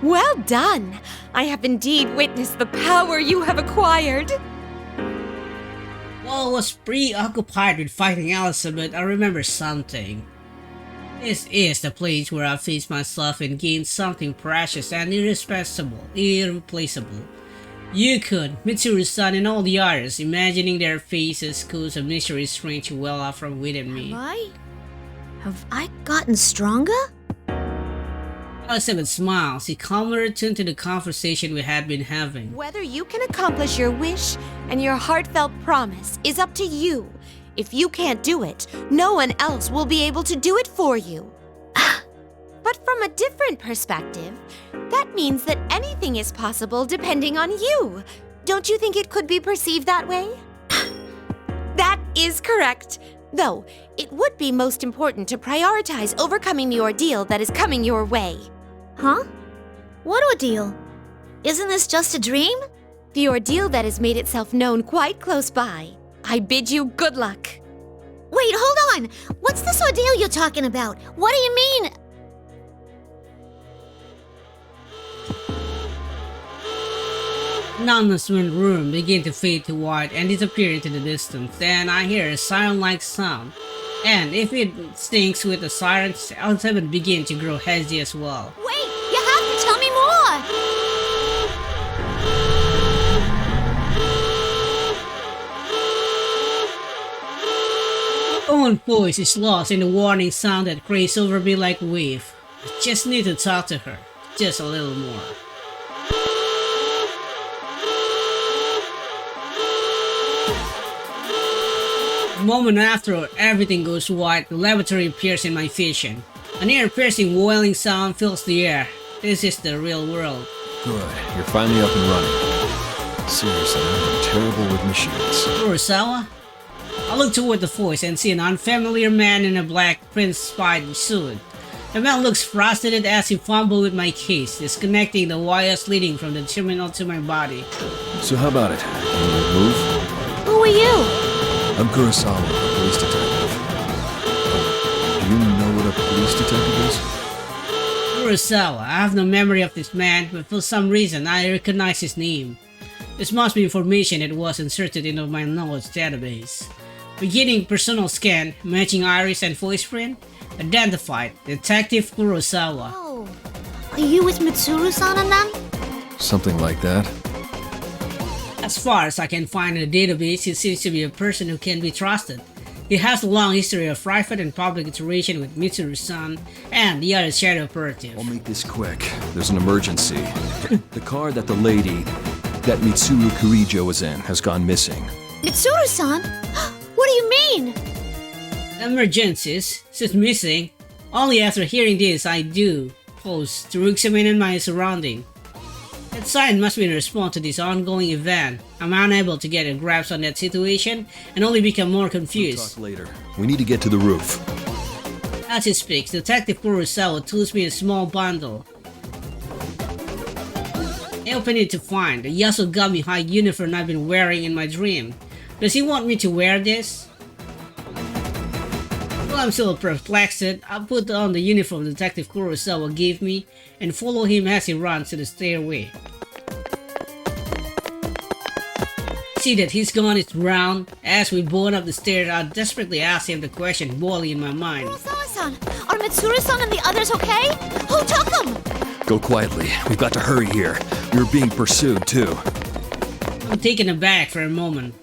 Well done! I have indeed witnessed the power you have acquired. While I was preoccupied with fighting Elsa, but I remember something. This is the place where I faced myself and gained something precious and irreplaceable. Yukon, Mitsuru-san, and all the others, imagining their faces caused a mystery strange to well up from within me. Have I gotten stronger? Elizabeth smiles. He calmly returned to the conversation we had been having. Whether you can accomplish your wish and your heartfelt promise is up to you. If you can't do it, no one else will be able to do it for you. But from a different perspective, that means that anything is possible depending on you. Don't you think it could be perceived that way? That is correct. Though, it would be most important to prioritize overcoming the ordeal that is coming your way. Huh? What ordeal? Isn't this just a dream? The ordeal that has made itself known quite close by. I bid you good luck. Wait, hold on! What's this ordeal you're talking about? What do you mean? Announcement room begin to fade to white and disappear into the distance. Then I hear a siren-like sound. And if it stinks with the sirens, Elizabeth begin to grow hazy as well. Wait! You have to tell me more! My own voice is lost in the warning sound that craves over me like a wave. I just need to talk to her. Just a little more. A moment after everything goes white, the laboratory appears in my vision. An ear-piercing wailing sound fills the air. This is the real world. Good, you're finally up and running. Seriously, I'm terrible with machines. Kurosawa? I look toward the voice and see an unfamiliar man in a black Prince-spide suit. The man looks frustrated as he fumbles with my case, disconnecting the wires leading from the terminal to my body. So how about it? Can you move? Who are you? I'm Kurosawa, a police detective. Do you know what a police detective is? Kurosawa, I have no memory of this man, but for some reason I recognize his name. This must be information that was inserted into my knowledge database. Beginning personal scan, matching iris and voice print, identified Detective Kurosawa. Oh, are you with Mitsuru-san and them? Something like that. As far as I can find in the database, he seems to be a person who can be trusted. He has a long history of private and public interaction with Mitsuru-san and the other Shadow Operatives. I'll make this quick. There's an emergency. The car that that Mitsuru Kurijo was in has gone missing. Mitsuru-san? What do you mean? Emergencies? She's missing. Only after hearing this I do pause to examine my surroundings. That sign must be in response to this ongoing event. I'm unable to get a grasp on that situation and only become more confused. We'll talk later. We need to get to the roof. As he speaks, Detective Kurosawa throws me a small bundle. I open it to find the Yasogami High uniform I've been wearing in my dream. Does he want me to wear this? While I'm still perplexed, I put on the uniform Detective Kurosawa gave me and follow him as he runs to the stairway. See that his gun is round. As we board up the stairs, I desperately ask him the question boiling in my mind. Kurosawa-san, are Mitsuru-san and the others okay? Who took them? Go quietly. We've got to hurry here. We were being pursued too. I'm taken aback for a moment.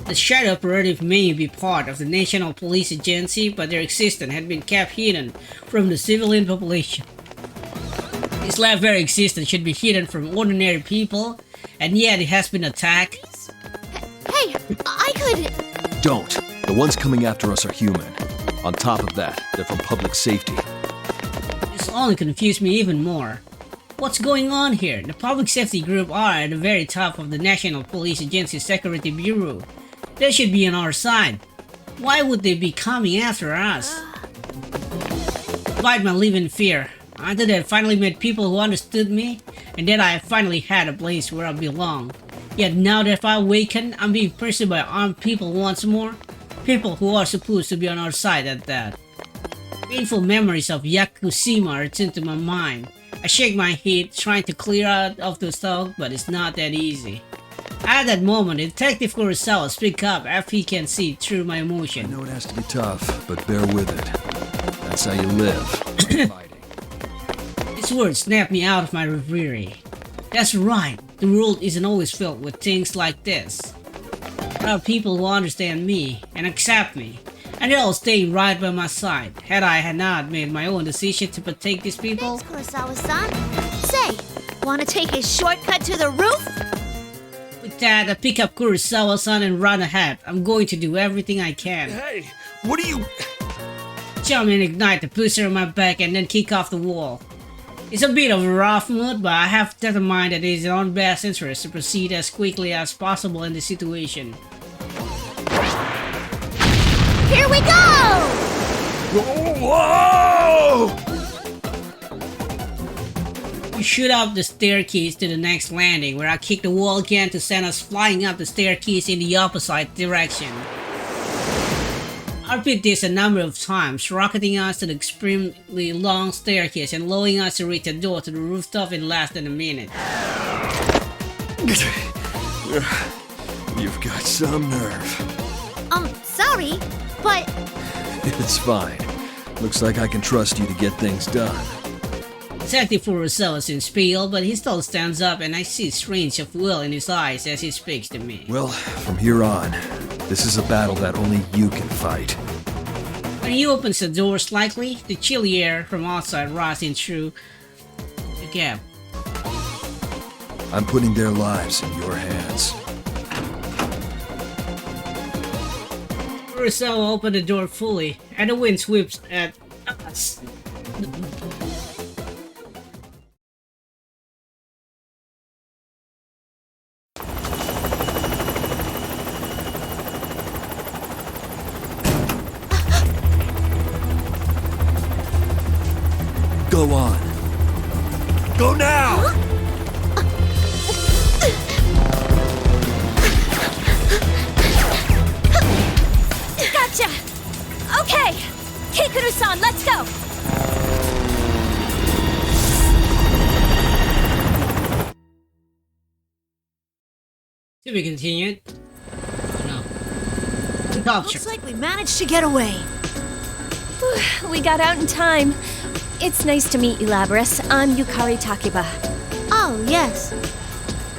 The Shadow Operative may be part of the National Police Agency, but their existence had been kept hidden from the civilian population. This lab very existence should be hidden from ordinary people, and yet it has been attacked. Hey, I could... Don't. The ones coming after us are human. On top of that, they're from public safety. This only confused me even more. What's going on here? The public safety group are at the very top of the National Police Agency Security Bureau. They should be on our side. Why would they be coming after us? Despite my living fear, I thought I had finally met people who understood me, and that I finally had a place where I belong. Yet now that I awaken, I'm being pursued by armed people once more. People who are supposed to be on our side at that. Painful memories of Yakushima return to my mind, I shake my head, trying to clear out of the thought, but it's not that easy. At that moment, Detective Kurosawa speaks up after he can see through my I emotion. know it has to be tough, but bear with it. That's how you live. Fighting. His words snapped me out of my reverie. That's right, the world isn't always filled with things like this. There are people who understand me and accept me, and they're all staying right by my side. Had not made my own decision to protect these people, Thanks, Kurosawa-san. Say, wanna take a shortcut to the roof? with that, I pick up Kurosawa-san and run ahead. I'm going to do everything I can. Hey, what are you... Jump and ignite the booster on my back and then kick off the wall. It's a bit of a rough mood, but I have determined that it is in our best interest to proceed as quickly as possible in the situation. Here we go! Whoa! We shoot up the staircase to the next landing, where I kick the wall again to send us flying up the staircase in the opposite direction. I repeat this a number of times, rocketing us to the extremely long staircase and allowing us to reach the door to the rooftop in less than a minute. You've got some nerve. Sorry, but It's fine. Looks like I can trust you to get things done. Detective Kurosawa seems pale, but he still stands up and I see strange of will in his eyes as he speaks to me. Well, from here on, this is a battle that only you can fight. When he opens the door slightly, the chilly air from outside rising through the gap. I'm putting their lives in your hands. Kurosawa opened the door fully, and the wind sweeps at us. Go on. Go now! gotcha! Okay! Kikuru-san, let's go! To be continued. No. Culture. Looks like we managed to get away. We got out in time. It's nice to meet you, Labris. I'm Yukari Takiba. Oh, yes.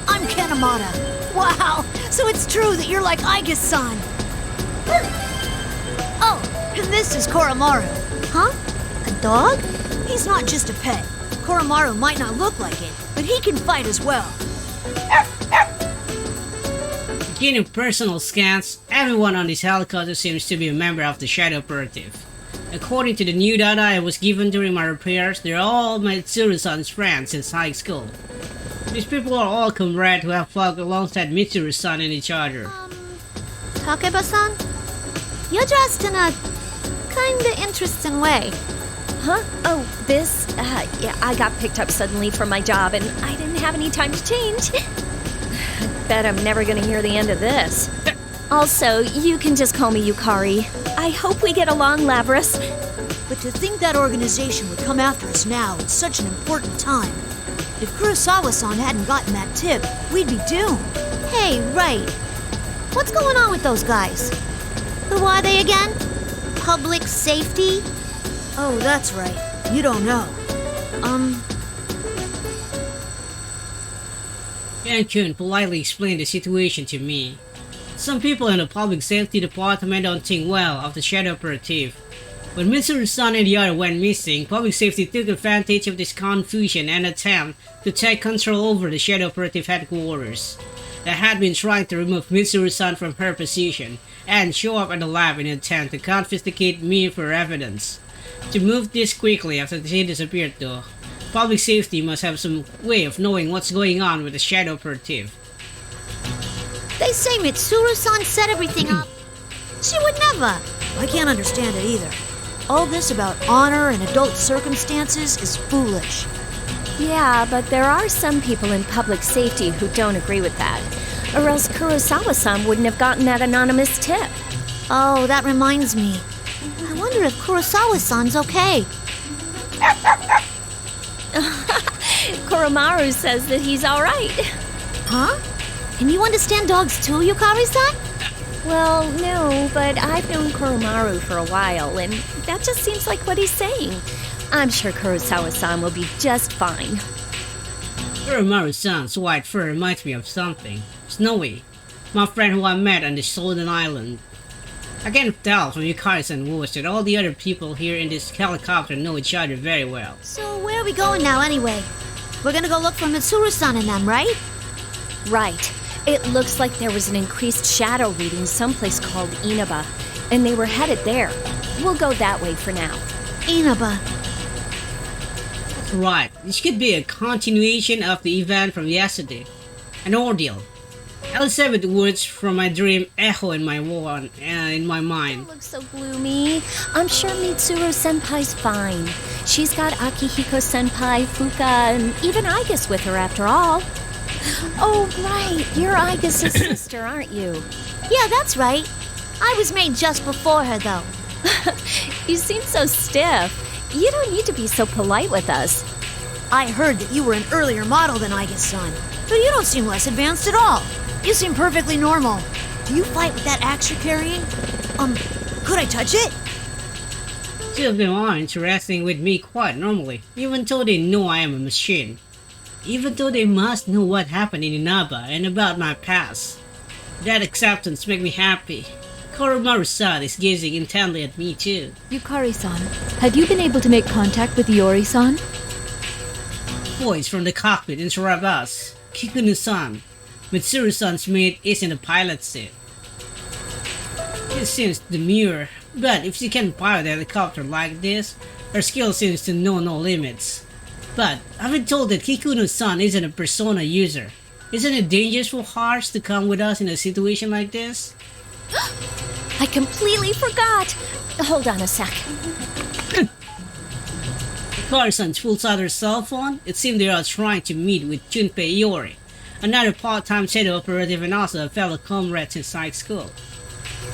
I'm Kanemata. Wow, so it's true that you're like Aigus-san. Oh, and this is Koromaru. Huh? A dog? He's not just a pet. Koromaru might not look like it, but he can fight as well. Beginning personal scans, everyone on this helicopter seems to be a member of the Shadow Operative. According to the new data I was given during my repairs, they're all my Mitsuru-san's friends since high school. These people are all comrades who have fought alongside Mitsuru-san and each other. Takeba-san? You're dressed in a kinda interesting way. Huh? Oh, this? Yeah, I got picked up suddenly from my job and I didn't have any time to change. Bet I'm never gonna hear the end of this. Also, you can just call me Yukari. I hope we get along, Labris. But to think that organization would come after us now at such an important time. If Kurosawa-san hadn't gotten that tip, we'd be doomed. Hey, right. What's going on with those guys? Who are they again? Public safety? Oh, that's right. You don't know. Yankun politely explained the situation to me. Some people in the public safety department don't think well of the Shadow Operative. When Mitsuru-san and the other went missing, public safety took advantage of this confusion and attempt to take control over the Shadow Operative headquarters. They had been trying to remove Mitsuru-san from her position and show up at the lab in an attempt to confiscate me for evidence. To move this quickly after she disappeared though, public safety must have some way of knowing what's going on with the Shadow Operative. They say Mitsuru-san set everything up. She would never. I can't understand it either. All this about honor and adult circumstances is foolish. Yeah, but there are some people in public safety who don't agree with that. Or else Kurosawa-san wouldn't have gotten that anonymous tip. Oh, that reminds me. I wonder if Kurosawa-san's okay. Koromaru says that he's alright. Huh? Can you understand dogs too, Yukari-san? Well, no, but I've known Koromaru for a while, and that just seems like what he's saying. I'm sure Kurosawa-san will be just fine. Koromaru-san's white fur reminds me of something. Snowy, my friend who I met on the Southern Island. I can tell from Yukari-san's voice that all the other people here in this helicopter know each other very well. So where are we going now anyway? We're gonna go look for Mitsuru-san and them, right? Right. It looks like there was an increased shadow reading someplace called Inaba, and they were headed there. We'll go that way for now. Inaba. That's right, this could be a continuation of the event from yesterday. An ordeal. Elizabeth words from my dream echo in my mind. It looks so gloomy. I'm sure Mitsuru-senpai's fine. She's got Akihiko-senpai, Fuka, and even Igus with her after all. Oh, right. You're Igus' sister, aren't you? Yeah, that's right. I was made just before her, though. You seem so stiff. You don't need to be so polite with us. I heard that you were an earlier model than Igus-san, but you don't seem less advanced at all. You seem perfectly normal. Do you fight with that axe you're carrying? Could I touch it? Two of them are interacting with me quite normally, even though they know I am a machine. Even though they must know what happened in Inaba and about my past. That acceptance makes me happy. Koromaru-san is gazing intently at me too. Yukari-san, have you been able to make contact with Iori-san? Voice from the cockpit interrupt us. Kikuno-san, Mitsuru-san's mate is in the pilot seat. She seems demure, but if she can pilot a helicopter like this, her skill seems to know no limits. But I've been told that Kikuno-san isn't a Persona user. Isn't it dangerous for hearts to come with us in a situation like this? I completely forgot. Hold on a sec. Yukari-san pulls out her cell phone. It seems they are trying to meet with Junpei Iori, another part-time Shadow Operative and also a fellow comrade since high school.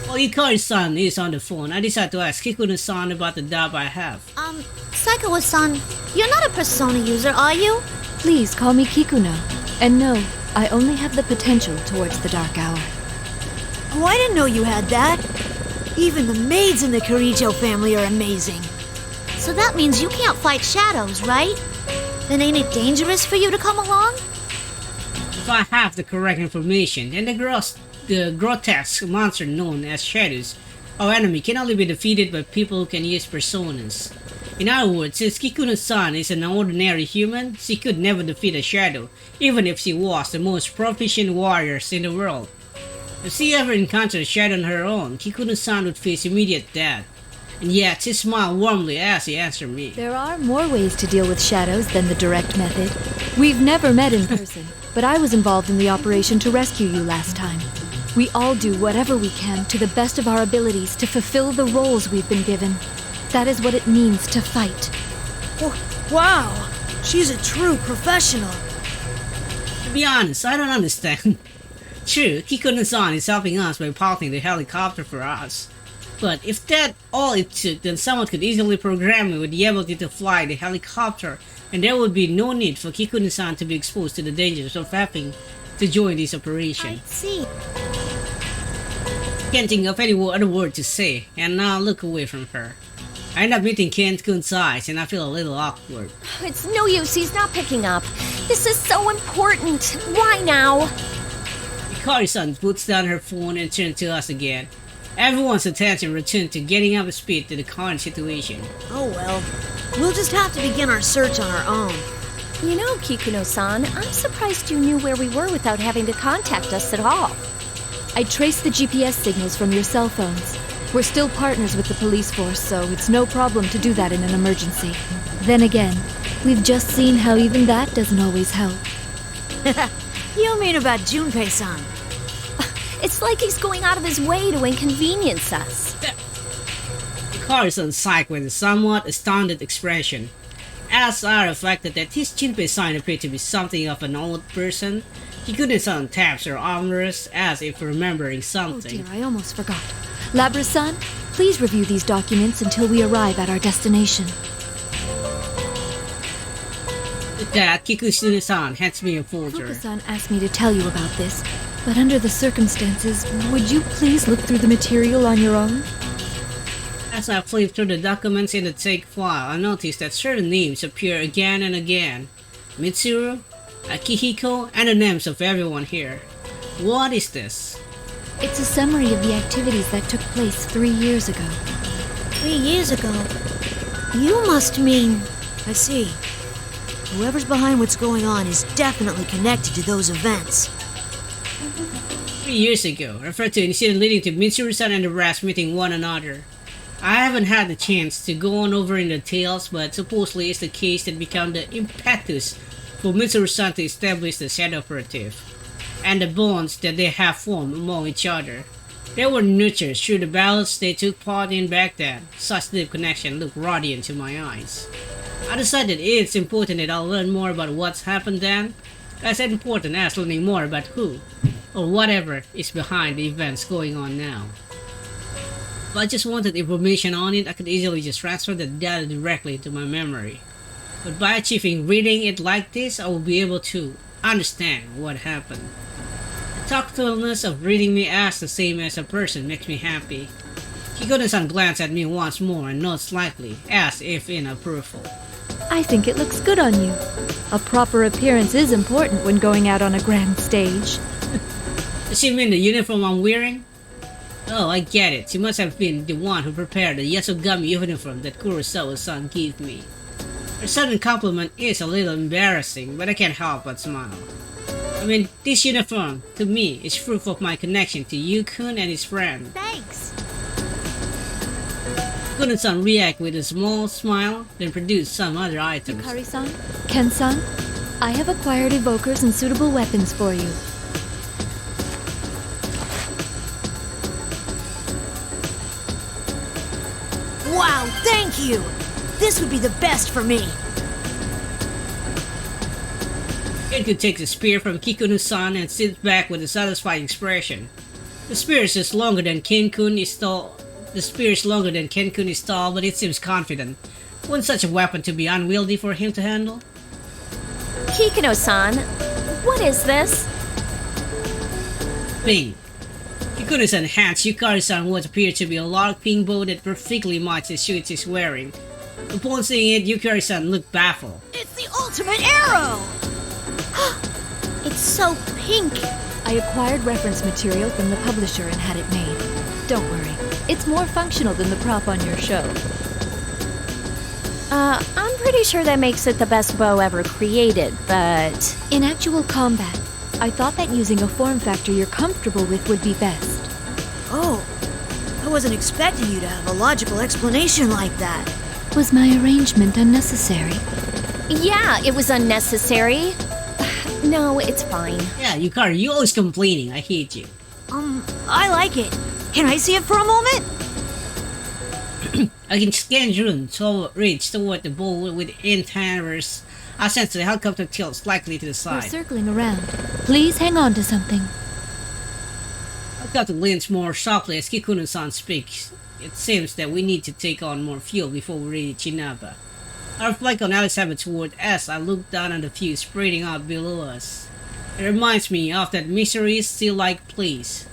While Yukari-san is on the phone, I decide to ask Kikuno-san about the job I have. Saikawa-san, you're not a Persona user, are you? Please call me Kikuno. And no, I only have the potential towards the Dark Hour. Oh, I didn't know you had that. Even the maids in the Kirijo family are amazing. So that means you can't fight shadows, right? Then ain't it dangerous for you to come along? If I have the correct information, then the grotesque monster known as shadows, our enemy can only be defeated by people who can use personas. In other words, since Kikuno-san is an ordinary human, she could never defeat a shadow, even if she was the most proficient warriors in the world. If she ever encountered a shadow on her own, Kikuno-san would face immediate death. And yet, she smiled warmly as he answered me. There are more ways to deal with shadows than the direct method. We've never met in person, but I was involved in the operation to rescue you last time. We all do whatever we can to the best of our abilities to fulfill the roles we've been given. That is what it means to fight. Oh, wow, she's a true professional. To be honest, I don't understand. True, Kikuno-san is helping us by piloting the helicopter for us. But if that's all it took, then someone could easily program me with the ability to fly the helicopter, and there would be no need for Kikuno-san to be exposed to the dangers of having to join this operation. I see. Can't think of any other word to say, and now look away from her. I end up meeting Ken-kun's eyes, and I feel a little awkward. It's no use, he's not picking up. This is so important. Why now? Yukari-san puts down her phone and turns to us again. Everyone's attention returned to getting up to speed to the current situation. Oh well, we'll just have to begin our search on our own. You know, Kikuno-san, I'm surprised you knew where we were without having to contact us at all. I traced the GPS signals from your cell phones. We're still partners with the police force, so it's no problem to do that in an emergency. Then again, we've just seen how even that doesn't always help. You mean about Junpei-san? It's like he's going out of his way to inconvenience us. Yukari-san sighed with a somewhat astounded expression. As I reflected that his Junpei-san appeared to be something of an old person, Kikuno-san taps her armrest as if remembering Oh something. dear, I almost forgot. Labra-san, please review these documents until we arrive at our destination. With that, Kikushino-san hands me a folder. Fuka-san asked me to tell you about this, but under the circumstances, would you please look through the material on your own? As I flip through the documents in the take file, I notice that certain names appear again and again. Mitsuru, Akihiko, and the names of everyone here. What is this? It's a summary of the activities that took place 3 years ago. 3 years ago? You must mean... I see. Whoever's behind what's going on is definitely connected to those events. 3 years ago, referred to an incident leading to Mitsuru-san and the rest meeting one another. I haven't had the chance to go on over in the details, but supposedly it's the case that became the impetus for Mitsuru-san to establish the Shadow Operative, and the bonds that they have formed among each other. They were nurtured through the battles they took part in back then. Such deep connection looked radiant to my eyes. I decided it's important that I'll learn more about what's happened then, as important as learning more about who, or whatever, is behind the events going on now. If I just wanted information on it, I could easily just transfer the data directly to my memory. But by achieving reading it like this, I will be able to understand what happened. The tactfulness of reading me as the same as a person makes me happy. Kikuno-san glanced at me once more and nods slightly, as if in approval. I think it looks good on you. A proper appearance is important when going out on a grand stage. Does she mean the uniform I'm wearing? Oh, I get it. She must have been the one who prepared the Yasogami uniform that Kurosawa-san gave me. Her sudden compliment is a little embarrassing, but I can't help but smile. I mean, this uniform, to me, is proof of my connection to Yu-kun and his friend. Thanks! Kuno-san reacted with a small smile, then produced some other items. Yukari-san, Ken-san, I have acquired evokers and suitable weapons for you. Wow, thank you! This would be the best for me! Kenku takes a spear from Kikuno-san and sits back with a satisfied expression. The spear is just longer than Kenkun is tall. The spear is longer than Kenkun is tall, but it seems confident. Wouldn't such a weapon to be unwieldy for him to handle? Kikuno-san, what is this? Bing. Kikuno-san hands Yukari-san what appears to be a large pink bow that perfectly matches the suit he's wearing. Upon seeing it, Yukari-san looked baffled. It's the ultimate arrow! It's so pink! I acquired reference material from the publisher and had it made. Don't worry, it's more functional than the prop on your show. I'm pretty sure that makes it the best bow ever created, but... In actual combat, I thought that using a form factor you're comfortable with would be best. Oh, I wasn't expecting you to have a logical explanation like that. Was my arrangement unnecessary? Yeah, it was unnecessary. No, it's fine. Yeah, Yukari, you always complaining. I hate you. I like it. Can I see it for a moment? I can scan June reach toward the bow with antennas. I sense the helicopter tilt slightly to the We're side. circling around. Please hang on to something. Helicopter leans more sharply as Kikuno-san speaks. It seems that we need to take on more fuel before we reach Inaba. I reflect on Alex toward as I look down on the view spreading out below us. It reminds me of that misery still like place.